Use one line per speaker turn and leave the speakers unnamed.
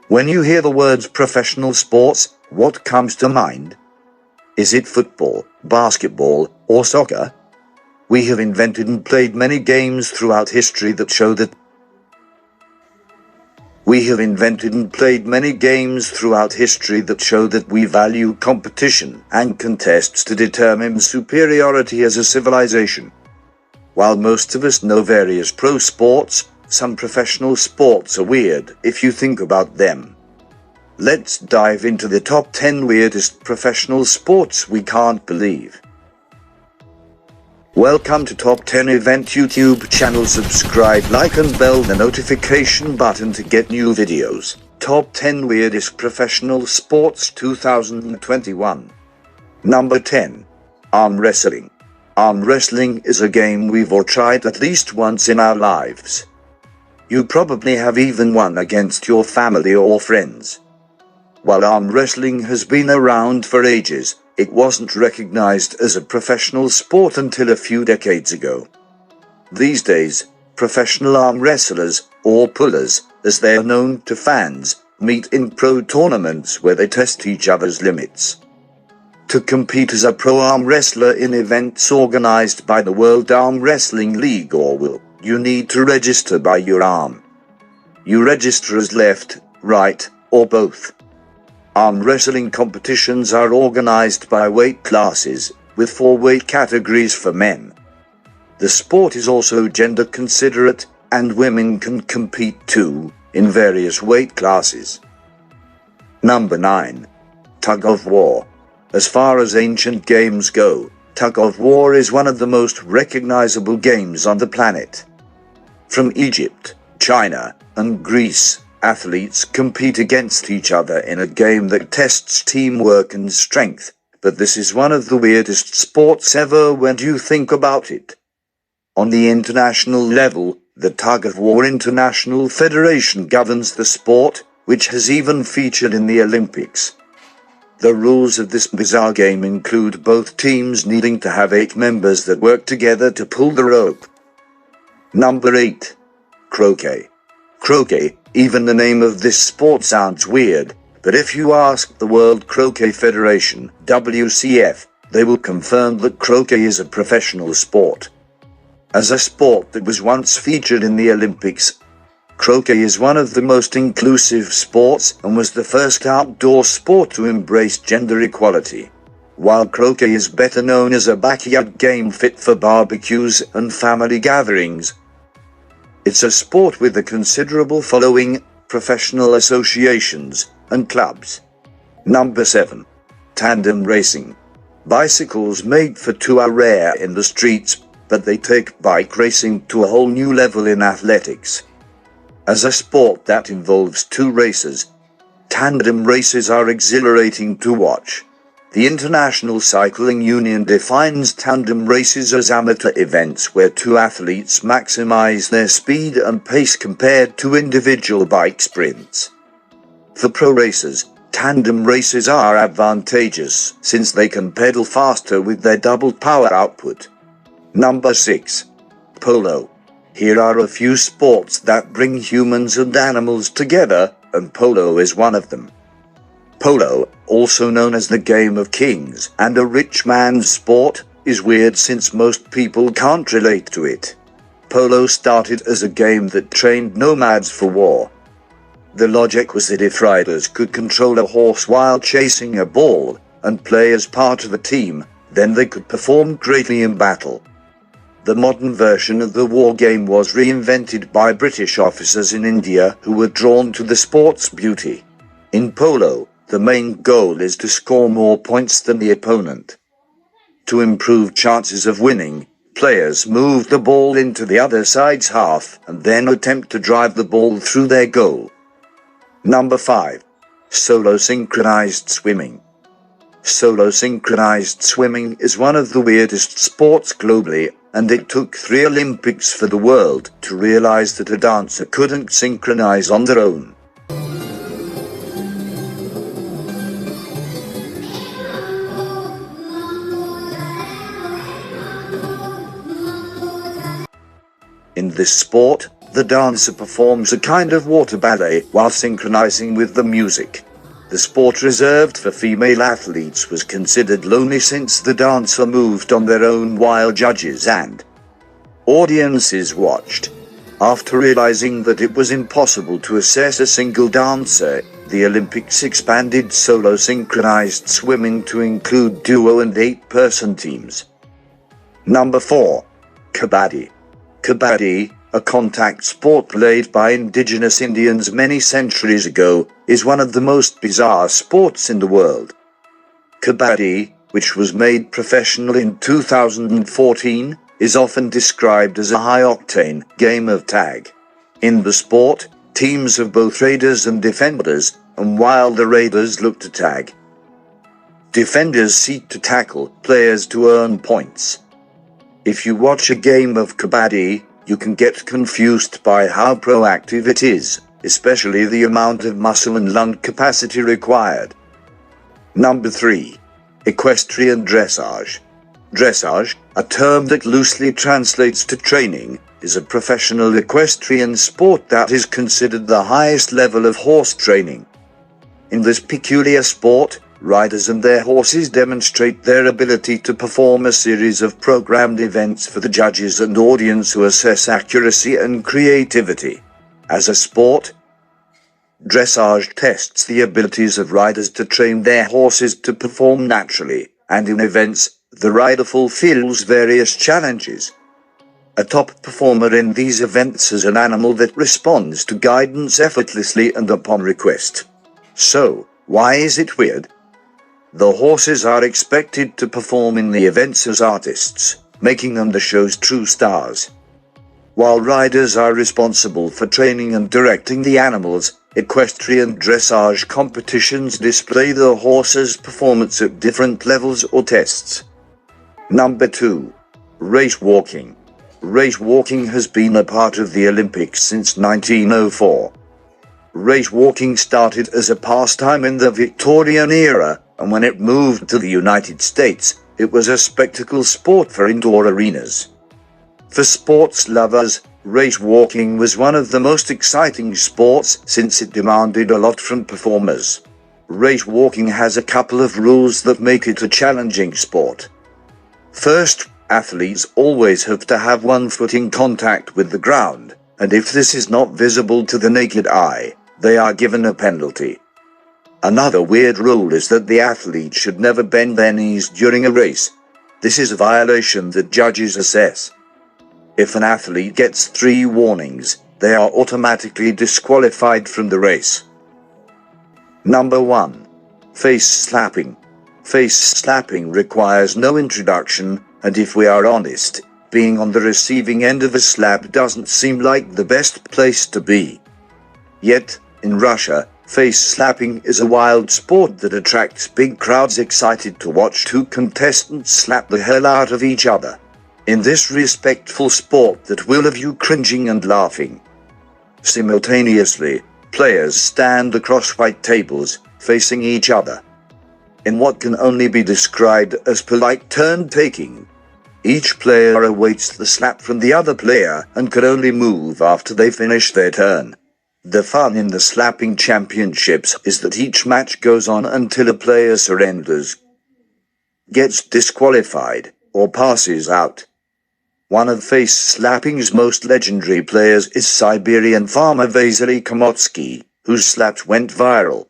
When you hear the words professional sports, what comes to mind? Is it football, basketball, or soccer? We have invented and played many games throughout history that show that we value competition and contests to determine superiority as a civilization. While most of us know various pro sports, some professional sports are weird if you think about them. Let's dive into the top 10 weirdest professional sports we can't believe. Welcome to Top 10 Event YouTube channel. Subscribe, like and bell the notification button to get new videos. Top 10 Weirdest Professional Sports 2021. Number 10. Arm wrestling. Arm wrestling is a game we've all tried at least once in our lives. You probably have even won against your family or friends. While arm wrestling has been around for ages, it wasn't recognized as a professional sport until a few decades ago. These days, professional arm wrestlers, or pullers, as they are known to fans, meet in pro tournaments where they test each other's limits. To compete as a pro arm wrestler in events organized by the World Arm Wrestling League or WALL, you need to register by your arm. You register as left, right, or both. Arm wrestling competitions are organized by weight classes, with 4 weight categories for men. The sport is also gender considerate, and women can compete too, in various weight classes. Number 9. Tug of war. As far as ancient games go, tug of war is one of the most recognizable games on the planet. From Egypt, China, and Greece, athletes compete against each other in a game that tests teamwork and strength, but this is one of the weirdest sports ever when you think about it. On the international level, the Tug of War International Federation governs the sport, which has even featured in the Olympics. The rules of this bizarre game include both teams needing to have 8 members that work together to pull the rope. Number 8. Croquet. Croquet, even the name of this sport sounds weird, but if you ask the World Croquet Federation, WCF, they will confirm that croquet is a professional sport. As a sport that was once featured in the Olympics, croquet is one of the most inclusive sports and was the first outdoor sport to embrace gender equality. While croquet is better known as a backyard game fit for barbecues and family gatherings, it's a sport with a considerable following, professional associations, and clubs. Number 7. Tandem racing. Bicycles made for 2 are rare in the streets, but they take bike racing to a whole new level in athletics. As a sport that involves 2 racers, tandem races are exhilarating to watch. The International Cycling Union defines tandem races as amateur events where 2 athletes maximize their speed and pace compared to individual bike sprints. For pro racers, tandem races are advantageous since they can pedal faster with their double power output. Number 6. Polo. Here are a few sports that bring humans and animals together, and polo is one of them. Polo, also known as the Game of Kings and a rich man's sport, is weird since most people can't relate to it. Polo started as a game that trained nomads for war. The logic was that if riders could control a horse while chasing a ball, and play as part of a team, then they could perform greatly in battle. The modern version of the war game was reinvented by British officers in India who were drawn to the sport's beauty. In polo, the main goal is to score more points than the opponent. To improve chances of winning, players move the ball into the other side's half and then attempt to drive the ball through their goal. Number 5. Solo synchronized swimming. Solo synchronized swimming is one of the weirdest sports globally, and it took 3 Olympics for the world to realize that a dancer couldn't synchronize on their own. In this sport, The dancer performs a kind of water ballet while synchronizing with the music. The sport reserved for female athletes was considered lonely since the dancer moved on their own while judges and audiences watched. After realizing that it was impossible to assess a single dancer, the Olympics expanded solo synchronized swimming to include duo and 8-person teams. Number 4. Kabaddi. Kabaddi, a contact sport played by indigenous Indians many centuries ago, is one of the most bizarre sports in the world. Kabaddi, which was made professional in 2014, is often described as a high-octane game of tag. In the sport, teams have both raiders and defenders, and while the raiders look to tag, defenders seek to tackle players to earn points. If you watch a game of Kabaddi, you can get confused by how proactive it is, especially the amount of muscle and lung capacity required. Number 3. Equestrian Dressage. Dressage, a term that loosely translates to training, is a professional equestrian sport that is considered the highest level of horse training. In this peculiar sport, riders and their horses demonstrate their ability to perform a series of programmed events for the judges and audience who assess accuracy and creativity. As a sport, dressage tests the abilities of riders to train their horses to perform naturally, and in events, the rider fulfills various challenges. A top performer in these events is an animal that responds to guidance effortlessly and upon request. So, why is it weird? The horses are expected to perform in the events as artists, making them the show's true stars. While riders are responsible for training and directing the animals, equestrian dressage competitions display the horse's performance at different levels or tests. Number 2. Race walking. Race walking has been a part of the Olympics since 1904. Race walking started as a pastime in the Victorian era, and when it moved to the United States, it was a spectacle sport for indoor arenas. For sports lovers, race walking was one of the most exciting sports since it demanded a lot from performers. Race walking has a couple of rules that make it a challenging sport. First, athletes always have to have one foot in contact with the ground, and if this is not visible to the naked eye, they are given a penalty. Another weird rule is that the athlete should never bend their knees during a race. This is a violation that judges assess. If an athlete gets 3 warnings, they are automatically disqualified from the race. Number 1. Face slapping. Face slapping requires no introduction, and if we are honest, being on the receiving end of a slap doesn't seem like the best place to be. Yet, in Russia, face slapping is a wild sport that attracts big crowds excited to watch 2 contestants slap the hell out of each other. In this respectful sport that will have you cringing and laughing. Simultaneously, players stand across white tables, facing each other. In what can only be described as polite turn-taking. Each player awaits the slap from the other player and can only move after they finish their turn. The fun in the slapping championships is that each match goes on until a player surrenders, gets disqualified, or passes out. One of face slapping's most legendary players is Siberian farmer Vasily Komotsky, whose slaps went viral.